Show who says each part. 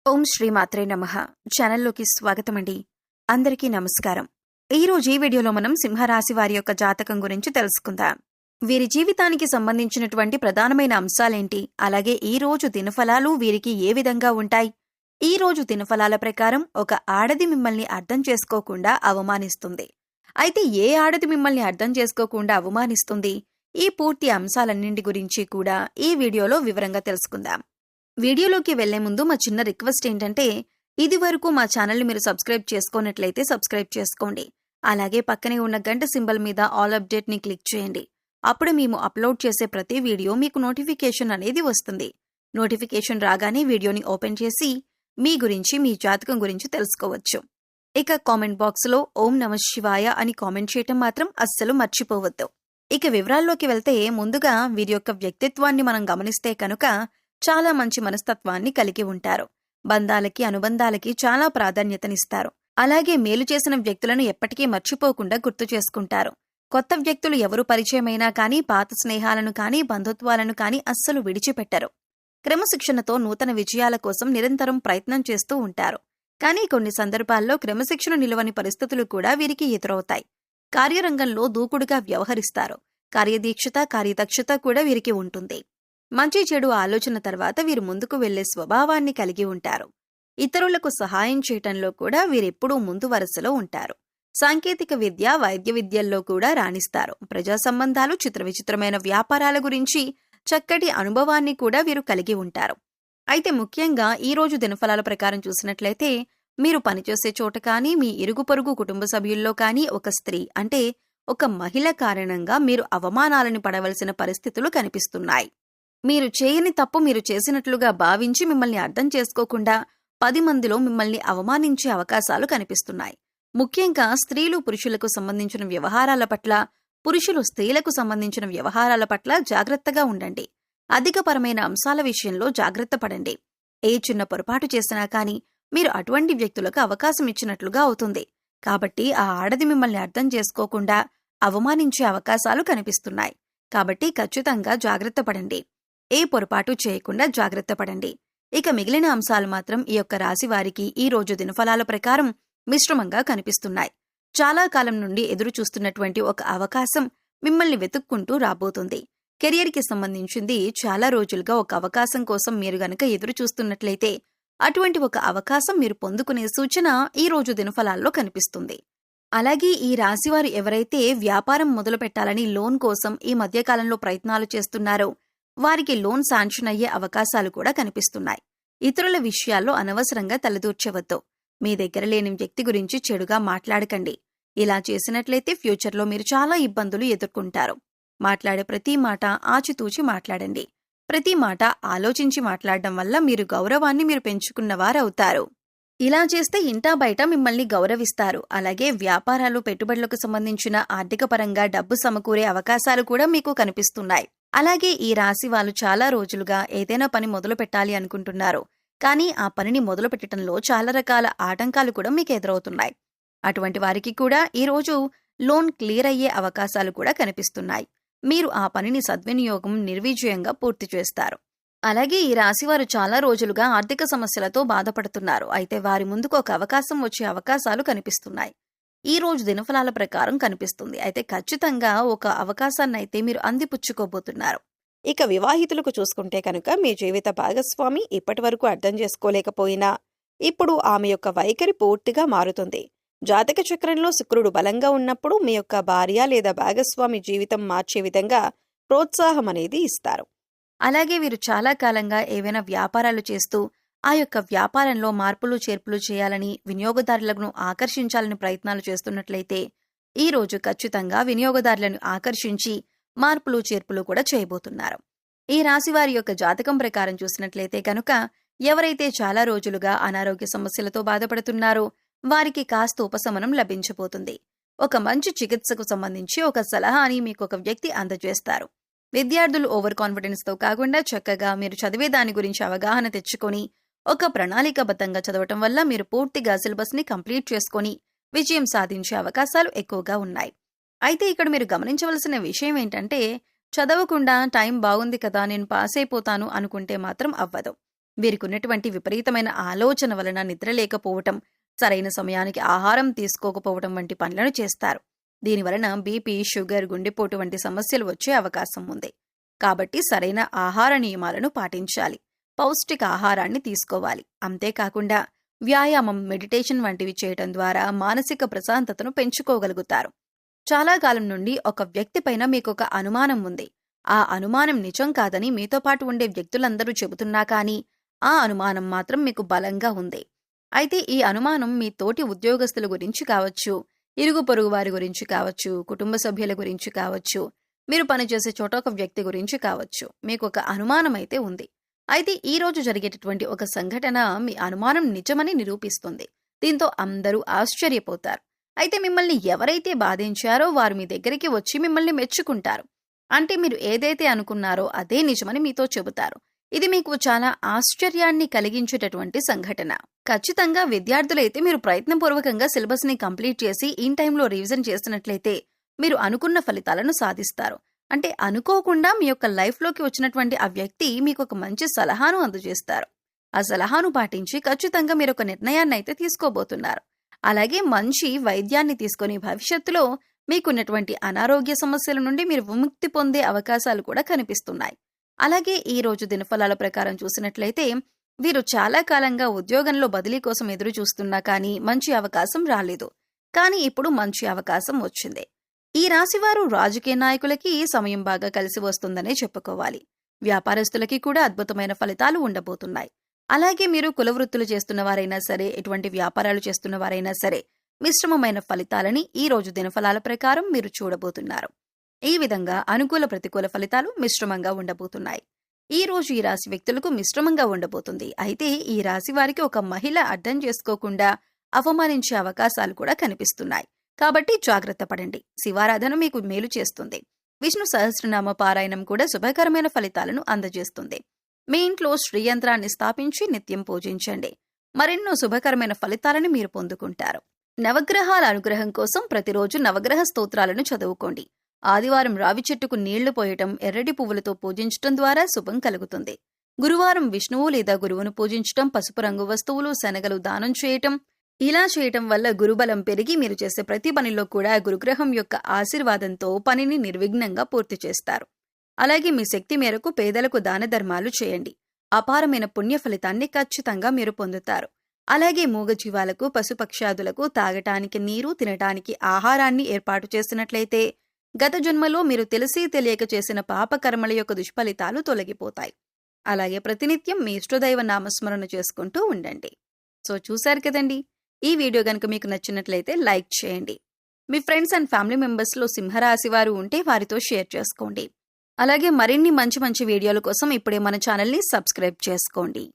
Speaker 1: ఓం శ్రీ మాత్రే నమః. ఛానల్లోకి స్వాగతమండి. అందరికీ నమస్కారం. ఈరోజు ఈ వీడియోలో మనం సింహరాశి వారి యొక్క జాతకం గురించి తెలుసుకుందాం. వీరి జీవితానికి సంబంధించినటువంటి ప్రధానమైన అంశాలేంటి, అలాగే ఈ రోజు దినఫలాలు వీరికి ఏ విధంగా ఉంటాయి, ఈ రోజు దినఫలాల ప్రకారం ఒక ఆడది మిమ్మల్ని అర్థం చేసుకోకుండా అవమానిస్తుంది. అయితే ఏ ఆడది మిమ్మల్ని అర్థం చేసుకోకుండా అవమానిస్తుంది, ఈ పూర్తి అంశాలన్నింటి గురించి కూడా ఈ వీడియోలో వివరంగా తెలుసుకుందాం. వీడియోలోకి వెళ్లే ముందు మా చిన్న రిక్వెస్ట్ ఏంటంటే, ఇది వరకు మా ఛానల్ని మీరు సబ్స్క్రైబ్ చేసుకున్నట్లయితే సబ్స్క్రైబ్ చేసుకోండి. అలాగే పక్కనే ఉన్న గంట సింబల్ మీద ఆల్ అప్డేట్ని క్లిక్ చేయండి. అప్పుడు మేము అప్లోడ్ చేసే ప్రతి వీడియో మీకు నోటిఫికేషన్ అనేది వస్తుంది. నోటిఫికేషన్ రాగానే వీడియోని ఓపెన్ చేసి మీ గురించి, మీ జాతకం గురించి తెలుసుకోవచ్చు. ఇక కామెంట్ బాక్స్లో ఓం నమః శివాయ అని కామెంట్ చేయటం మాత్రం అస్సలు మర్చిపోవద్దు. ఇక వివరాల్లోకి వెళ్తే, ముందుగా వీరి యొక్క వ్యక్తిత్వాన్ని మనం గమనిస్తే కనుక చాలా మంచి మనస్తత్వాన్ని కలిగి ఉంటారు. బంధాలకి, అనుబంధాలకి చాలా ప్రాధాన్యతనిస్తారు. అలాగే మేలు చేసిన వ్యక్తులను ఎప్పటికీ మర్చిపోకుండా గుర్తు చేసుకుంటారు. కొత్త వ్యక్తులు ఎవరు పరిచయమైనా కానీ, పాత స్నేహాలను కానీ, బంధుత్వాలను కానీ అస్సలు విడిచిపెట్టరు. క్రమశిక్షణతో నూతన విజయాల కోసం నిరంతరం ప్రయత్నం చేస్తూ ఉంటారు. కానీ కొన్ని సందర్భాల్లో క్రమశిక్షణ నిలవని పరిస్థితులు కూడా వీరికి ఎదురవుతాయి. కార్యరంగంలో దూకుడుగా వ్యవహరిస్తారు. కార్యదీక్షత, కార్యదక్షత కూడా వీరికి ఉంటుంది. మంచి చెడు ఆలోచన తర్వాత వీరు ముందుకు వెళ్లే స్వభావాన్ని కలిగి ఉంటారు. ఇతరులకు సహాయం చేయటంలో కూడా వీరెప్పుడూ ముందు వరుసలో ఉంటారు. సాంకేతిక విద్య, వైద్య విద్యల్లో కూడా రాణిస్తారు. ప్రజా సంబంధాలు, చిత్రవిచిత్రమైన వ్యాపారాల గురించి చక్కటి అనుభవాన్ని కూడా వీరు కలిగి ఉంటారు. అయితే ముఖ్యంగా ఈ రోజు దినఫలాల ప్రకారం చూసినట్లయితే, మీరు పనిచేసే చోట కానీ, మీ ఇరుగు పొరుగు కుటుంబ సభ్యుల్లో కానీ ఒక స్త్రీ అంటే ఒక మహిళ కారణంగా మీరు అవమానాలను పడవలసిన పరిస్థితులు కనిపిస్తున్నాయి. మీరు చేయని తప్పు మీరు చేసినట్లుగా భావించి మిమ్మల్ని అర్థం చేసుకోకుండా 10 మందిలో మిమ్మల్ని అవమానించే అవకాశాలు కనిపిస్తున్నాయి. ముఖ్యంగా స్త్రీలు పురుషులకు సంబంధించిన వ్యవహారాల పట్ల, పురుషులు స్త్రీలకు సంబంధించిన వ్యవహారాల పట్ల జాగ్రత్తగా ఉండండి. అధికపరమైన అంశాల విషయంలో జాగ్రత్త పడండి. ఏ చిన్న పొరపాటు చేసినా కానీ మీరు అటువంటి వ్యక్తులకు అవకాశం ఇచ్చినట్లుగా అవుతుంది. కాబట్టి ఆ ఆడది మిమ్మల్ని అర్థం చేసుకోకుండా అవమానించే అవకాశాలు కనిపిస్తున్నాయి. కాబట్టి ఖచ్చితంగా జాగ్రత్త పడండి. ఏ పొరపాటు చేయకుండా జాగ్రత్త పడండి. ఇక మిగిలిన అంశాలు మాత్రం ఈ యొక్క రాశి వారికి ఈ రోజు దినఫలాల ప్రకారం మిశ్రమంగా కనిపిస్తున్నాయి. చాలా కాలం నుండి ఎదురు చూస్తున్నటువంటి ఒక అవకాశం మిమ్మల్ని వెతుక్కుంటూ రాబోతుంది. కెరియర్కి సంబంధించింది చాలా రోజులుగా ఒక అవకాశం కోసం మీరు గనక ఎదురు చూస్తున్నట్లయితే అటువంటి ఒక అవకాశం మీరు పొందుకునే సూచన ఈ రోజు దినఫలాల్లో కనిపిస్తుంది. అలాగే ఈ రాశివారు ఎవరైతే వ్యాపారం మొదలు పెట్టాలని లోన్ కోసం ఈ మధ్యకాలంలో ప్రయత్నాలు చేస్తున్నారో వారికి లోన్ శాంక్షన్ అయ్యే అవకాశాలు కూడా కనిపిస్తున్నాయి. ఇతరుల విషయాల్లో అనవసరంగా తలదూర్చవద్దు. మీ దగ్గర లేని వ్యక్తి గురించి చెడుగా మాట్లాడకండి. ఇలా చేసినట్లయితే ఫ్యూచర్లో మీరు చాలా ఇబ్బందులు ఎదుర్కొంటారు. మాట్లాడే ప్రతి మాట ఆచితూచి మాట్లాడండి. ప్రతి మాట ఆలోచించి మాట్లాడడం వల్ల మీరు గౌరవాన్ని మీరు పెంచుకున్నవారవుతారు. ఇలా చేస్తే ఇంటా బయట మిమ్మల్ని గౌరవిస్తారు. అలాగే వ్యాపారాలు, పెట్టుబడులకు సంబంధించిన ఆర్థిక పరంగా డబ్బు సమకూరే అవకాశాలు కూడా మీకు కనిపిస్తున్నాయి. అలాగే ఈ రాశి వాళ్ళు చాలా రోజులుగా ఏదైనా పని మొదలు పెట్టాలి అనుకుంటున్నారు. కానీ ఆ పనిని మొదలు పెట్టడంలో చాలా రకాల ఆటంకాలు కూడా మీకు ఎదురవుతున్నాయి. అటువంటి వారికి కూడా ఈ రోజు లోన్ క్లియర్ అయ్యే అవకాశాలు కూడా కనిపిస్తున్నాయి. మీరు ఆ పనిని సద్వినియోగం, నిర్విజయంగా పూర్తి చేస్తారు. అలాగే ఈ రాశివారు చాలా రోజులుగా ఆర్థిక సమస్యలతో బాధపడుతున్నారు. అయితే వారి ముందుకు ఒక అవకాశం వచ్చే అవకాశాలు కనిపిస్తున్నాయి. ఈ రోజు దినఫలాల ప్రకారం కనిపిస్తుంది. అయితే ఖచ్చితంగా ఒక అవకాశాన్నైతే మీరు అందిపుచ్చుకోబోతున్నారు. ఇక వివాహితులకు చూసుకుంటే కనుక మీ జీవిత భాగస్వామి ఇప్పటి వరకు అర్థం చేసుకోలేకపోయినా ఇప్పుడు ఆమె యొక్క వైఖరి పూర్తిగా మారుతుంది. జాతక చక్రంలో శుక్రుడు బలంగా ఉన్నప్పుడు మీ యొక్క భార్య లేదా భాగస్వామి జీవితం మార్చే విధంగా ప్రోత్సాహం అనేది ఇస్తారు. అలాగే వీరు చాలా కాలంగా ఏవైనా వ్యాపారాలు చేస్తూ ఆ యొక్క వ్యాపారంలో మార్పులు చేర్పులు చేయాలని, వినియోగదారులను ఆకర్షించాలని ప్రయత్నాలు చేస్తున్నట్లయితే ఈ రోజు ఖచ్చితంగా వినియోగదారులను ఆకర్షించి మార్పులు చేర్పులు కూడా చేయబోతున్నారు. ఈ రాశివారి యొక్క జాతకం ప్రకారం చూసినట్లయితే కనుక ఎవరైతే చాలా రోజులుగా అనారోగ్య సమస్యలతో బాధపడుతున్నారో వారికి కాస్త ఉపశమనం లభించబోతుంది. ఒక మంచి చికిత్సకు సంబంధించి ఒక సలహాని మీకు ఒక వ్యక్తి అందజేస్తారు. విద్యార్థులు ఓవర్ కాన్ఫిడెన్స్తో కాకుండా చక్కగా మీరు చదివే దాని గురించి అవగాహన తెచ్చుకొని ఒక ప్రణాళికాబద్ధంగా చదవటం వల్ల మీరు పూర్తిగా సిలబస్ని కంప్లీట్ చేసుకొని విజయం సాధించే అవకాశాలు ఎక్కువగా ఉన్నాయి. అయితే ఇక్కడ మీరు గమనించవలసిన విషయం ఏంటంటే, చదవకుండా టైం బాగుంది కదా నేను పాస్ అయిపోతాను అనుకుంటే మాత్రం అవ్వదు. వీరికున్నటువంటి విపరీతమైన ఆలోచన వలన నిద్ర లేకపోవటం, సరైన సమయానికి ఆహారం తీసుకోకపోవటం వంటి పనులను చేస్తారు. దీనివలన బీపీ, షుగర్, గుండెపోటు వంటి సమస్యలు వచ్చే అవకాశం ఉంది. కాబట్టి సరైన ఆహార నియమాలను పాటించాలి. పౌష్టిక ఆహారాన్ని తీసుకోవాలి. అంతేకాకుండా వ్యాయామం, మెడిటేషన్ వంటివి చేయటం ద్వారా మానసిక ప్రశాంతతను పెంచుకోగలుగుతారు. చాలా కాలం నుండి ఒక వ్యక్తిపైన మీకొక అనుమానం ఉంది. ఆ అనుమానం నిజం కాదని మీతో పాటు ఉండే వ్యక్తులందరూ చెబుతున్నా కానీ ఆ అనుమానం మాత్రం మీకు బలంగా ఉంది. అయితే ఈ అనుమానం మీ తోటి ఉద్యోగస్తుల గురించి కావచ్చు, ఇరుగు పొరుగు వారి గురించి కావచ్చు, కుటుంబ సభ్యుల గురించి కావచ్చు, మీరు పనిచేసే చోట ఒక వ్యక్తి గురించి కావచ్చు. మీకు ఒక అనుమానం అయితే ఉంది. అయితే ఈ రోజు జరిగేటటువంటి ఒక సంఘటన మీ అనుమానం నిజమని నిరూపిస్తుంది. దీంతో అందరూ ఆశ్చర్యపోతారు. అయితే మిమ్మల్ని ఎవరైతే బాధించారో వారు మీ దగ్గరికి వచ్చి మిమ్మల్ని మెచ్చుకుంటారు. అంటే మీరు ఏదైతే అనుకున్నారో అదే నిజమని మీతో చెబుతారు. ఇది మీకు చాలా ఆశ్చర్యాన్ని కలిగించేటటువంటి సంఘటన. ఖచ్చితంగా విద్యార్థులైతే మీరు ప్రయత్నపూర్వకంగా సిలబస్ ని కంప్లీట్ చేసి ఇన్ టైంలో రివిజన్ చేసినట్లయితే మీరు అనుకున్న ఫలితాలను సాధిస్తారు. అంటే అనుకోకుండా మీ యొక్క లైఫ్లోకి వచ్చినటువంటి ఆ వ్యక్తి మీకు ఒక మంచి సలహాను అందజేస్తారు. ఆ సలహాను పాటించి ఖచ్చితంగా మీరు ఒక నిర్ణయాన్ని అయితే తీసుకోబోతున్నారు. అలాగే మంచి వైద్యాన్ని తీసుకొని భవిష్యత్తులో మీకున్నటువంటి అనారోగ్య సమస్యల నుండి మీరు విముక్తి పొందే అవకాశాలు కూడా కనిపిస్తున్నాయి. అలాగే ఈ రోజు దినఫలాల ప్రకారం చూసినట్లయితే వీరు చాలా కాలంగా ఉద్యోగంలో బదిలీ కోసం ఎదురు చూస్తున్నా కానీ మంచి అవకాశం రాలేదు. కానీ ఇప్పుడు మంచి అవకాశం వచ్చింది. ఈ రాశివారు రాజకీయ నాయకులకి ఈ సమయం బాగా కలిసి వస్తుందనే చెప్పుకోవాలి. వ్యాపారస్తులకి కూడా అద్భుతమైన ఫలితాలు ఉండబోతున్నాయి. అలాగే మీరు కులవృత్తులు చేస్తున్న వారైనా సరే, ఎటువంటి వ్యాపారాలు చేస్తున్న వారైనా సరే, మిశ్రమమైన ఫలితాలని ఈ రోజు దినఫలాల ప్రకారం మీరు చూడబోతున్నారు. ఈ విధంగా అనుకూల ప్రతికూల ఫలితాలు మిశ్రమంగా ఉండబోతున్నాయి. ఈ రోజు ఈ రాశి వ్యక్తులకు మిశ్రమంగా ఉండబోతుంది. అయితే ఈ రాశి వారికి ఒక మహిళ అర్థం చేసుకోకుండా అవమానించే అవకాశాలు కూడా కనిపిస్తున్నాయి. కాబట్టి జాగ్రత్త పడండి. శివారాధన మీకు మేలు చేస్తుంది. విష్ణు సహస్రనామ పారాయణం కూడా శుభకరమైన ఫలితాలను అందజేస్తుంది. మీ ఇంట్లో శ్రీయంత్రాన్ని స్థాపించి నిత్యం పూజించండి. మరెన్నో శుభకరమైన ఫలితాలను మీరు పొందుకుంటారు. నవగ్రహాల అనుగ్రహం కోసం ప్రతిరోజు నవగ్రహ స్తోత్రాలను చదువుకోండి. ఆదివారం రావి చెట్టుకు నీళ్లు పోయటం, ఎర్రటి పువ్వులతో పూజించటం ద్వారా శుభం కలుగుతుంది. గురువారం విష్ణువు లేదా గురువును పూజించటం, పసుపు రంగు వస్తువులు, శనగలు దానం చేయటం, ఇలా చేయటం వల్ల గురుబలం పెరిగి మీరు చేసే ప్రతి పనిలో కూడా గురుగ్రహం యొక్క ఆశీర్వాదంతో పనిని నిర్విఘ్నంగా పూర్తి చేస్తారు. అలాగే మీ శక్తి మేరకు పేదలకు దాన ధర్మాలు చేయండి. అపారమైన పుణ్య ఫలితాన్ని ఖచ్చితంగా మీరు పొందుతారు. అలాగే మూగజీవాలకు, పశుపక్షాదులకు తాగటానికి నీరు, తినటానికి ఆహారాన్ని ఏర్పాటు చేసినట్లయితే గత జన్మలో మీరు తెలిసి తెలియక చేసిన పాపకర్మల యొక్క దుష్ఫలితాలు తొలగిపోతాయి. అలాగే ప్రతినిత్యం మీ ఇష్టదైవ నామస్మరణ చేసుకుంటూ ఉండండి. సో చూశారు కదండి, ఈ వీడియో గనుక మీకు నచ్చినట్లయితే లైక్ చేయండి. మీ ఫ్రెండ్స్ అండ్ ఫ్యామిలీ మెంబర్స్లో సింహరాశి వారు ఉంటే వారితో షేర్ చేసుకోండి. అలాగే మరిన్ని మంచి మంచి వీడియోల కోసం ఇప్పుడే మన ఛానల్ని సబ్స్క్రైబ్ చేసుకోండి.